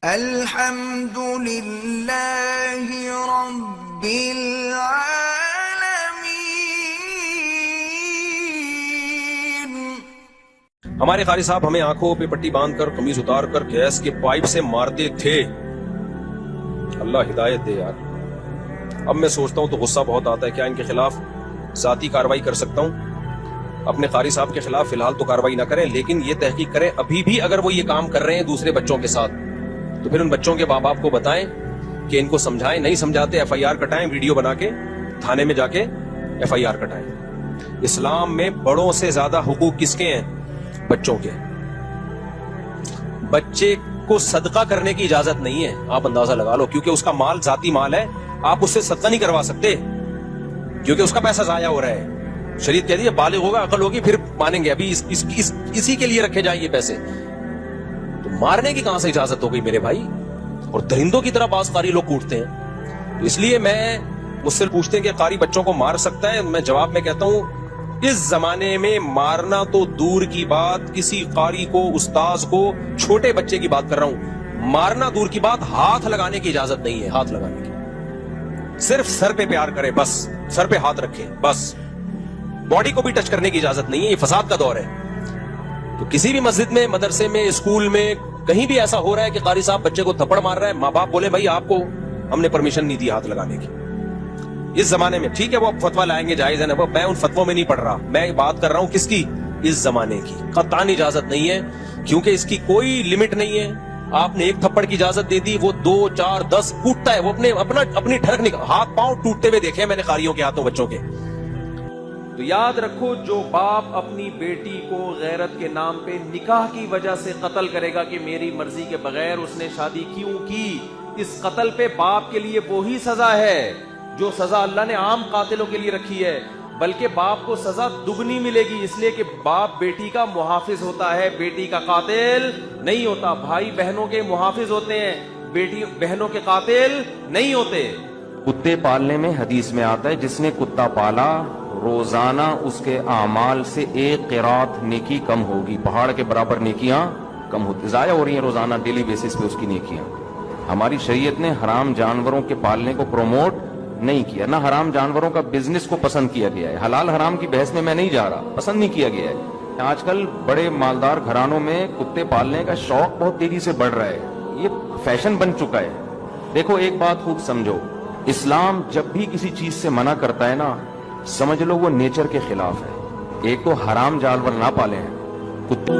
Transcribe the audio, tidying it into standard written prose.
الحمد للہ رب العالمین۔ ہمارے قاری صاحب ہمیں آنکھوں پہ پٹی باندھ کر قمیض اتار کر گیس کے پائپ سے مارتے تھے۔ اللہ ہدایت دے یار۔ اب میں سوچتا ہوں تو غصہ بہت آتا ہے، کیا ان کے خلاف ذاتی کارروائی کر سکتا ہوں؟ اپنے قاری صاحب کے خلاف فی الحال تو کارروائی نہ کریں، لیکن یہ تحقیق کریں ابھی بھی اگر وہ یہ کام کر رہے ہیں دوسرے بچوں کے ساتھ تو پھر ان بچوں کے ماں باپ کو بتائیں کہ ان کو سمجھائیں، نہیں سمجھاتے ایف آئی آر کٹائیں، ویڈیو بنا کے تھانے میں جا کے ایف آئی آر کٹائیں۔ اسلام میں بڑوں سے زیادہ حقوق کس کے ہیں؟ بچوں کے۔ بچے کو صدقہ کرنے کی اجازت نہیں ہے، آپ اندازہ لگا لو، کیونکہ اس کا مال ذاتی مال ہے، آپ اس سے صدقہ نہیں کروا سکتے کیونکہ اس کا پیسہ ضائع ہو رہا ہے۔ شریعت کہہ دیے بالغ ہوگا، عقل ہوگی، پھر مانیں گے، ابھی اسی کے لیے رکھے جائیں یہ پیسے۔ تو مارنے کی کہاں سے اجازت ہو گئی میرے بھائی؟ اور درندوں کی طرح بعض قاری لوگ کوٹتے ہیں۔ تو اس لیے مجھ سے پوچھتے ہیں کہ قاری بچوں کو مار سکتا ہے؟ میں جواب میں کہتا ہوں اس زمانے میں مارنا تو دور کی بات، کسی قاری کو، استاذ کو، چھوٹے بچے کی بات کر رہا ہوں، مارنا دور کی بات، ہاتھ لگانے کی اجازت نہیں ہے۔ ہاتھ لگانے کی صرف سر پہ پیار کرے، بس سر پہ ہاتھ رکھے، بس باڈی کو بھی ٹچ کرنے کی اجازت نہیں ہے۔ یہ فساد کا دور ہے۔ تو کسی بھی مسجد میں، مدرسے میں، اسکول میں، کہیں بھی ایسا ہو رہا ہے کہ قاری صاحب بچے کو تھپڑ مار رہا ہے، ماں باپ بولے بھائی آپ کو ہم نے پرمیشن نہیں دی ہاتھ لگانے کی۔ اس زمانے میں ٹھیک ہے وہ فتویٰ لائیں گے، جائز ہے نا، میں ان فتووں میں نہیں پڑھ رہا، میں بات کر رہا ہوں کس کی؟ اس زمانے کی۔ قطعاً اجازت نہیں ہے، کیونکہ اس کی کوئی لمٹ نہیں ہے۔ آپ نے ایک تھپڑ کی اجازت دے دی، وہ 2 4 10 کوٹتا ہے، وہ اپنی ٹھڑک نکال، ہاتھ پاؤں ٹوٹتے ہوئے دیکھے میں نے قاریوں کے ہاتھوں بچوں کے۔ تو یاد رکھو، جو باپ اپنی بیٹی کو غیرت کے نام پہ نکاح کی وجہ سے قتل کرے گا کہ میری مرضی کے بغیر اس نے شادی کیوں کی، اس قتل پہ باپ کے لیے وہی سزا ہے جو سزا اللہ نے عام قاتلوں کے لیے رکھی ہے، بلکہ باپ کو سزا دگنی ملے گی، اس لیے کہ باپ بیٹی کا محافظ ہوتا ہے، بیٹی کا قاتل نہیں ہوتا۔ بھائی بہنوں کے محافظ ہوتے ہیں، بیٹی بہنوں کے قاتل نہیں ہوتے۔ کتے پالنے میں حدیث میں آتا ہے جس نے کتا پالا روزانہ اس کے اعمال سے 1 قرات نیکی کم ہوگی، پہاڑ کے برابر نیکیاں کم ہوتی، ضائع ہو رہی ہیں روزانہ ڈیلی بیسس پہ اس کی نیکیاں۔ ہماری شریعت نے حرام جانوروں کے پالنے کو پروموٹ نہیں کیا، نہ حرام جانوروں کا بزنس کو پسند کیا گیا ہے۔ حلال حرام کی بحث میں نہیں جا رہا، پسند نہیں کیا گیا ہے۔ آج کل بڑے مالدار گھرانوں میں کتے پالنے کا شوق بہت تیزی سے بڑھ رہا ہے، یہ فیشن بن چکا ہے۔ دیکھو ایک بات خوب سمجھو، اسلام جب بھی کسی چیز سے منع کرتا ہے نا، سمجھ لو وہ نیچر کے خلاف ہے۔ ایک تو حرام جانور نہ پالیں، کتے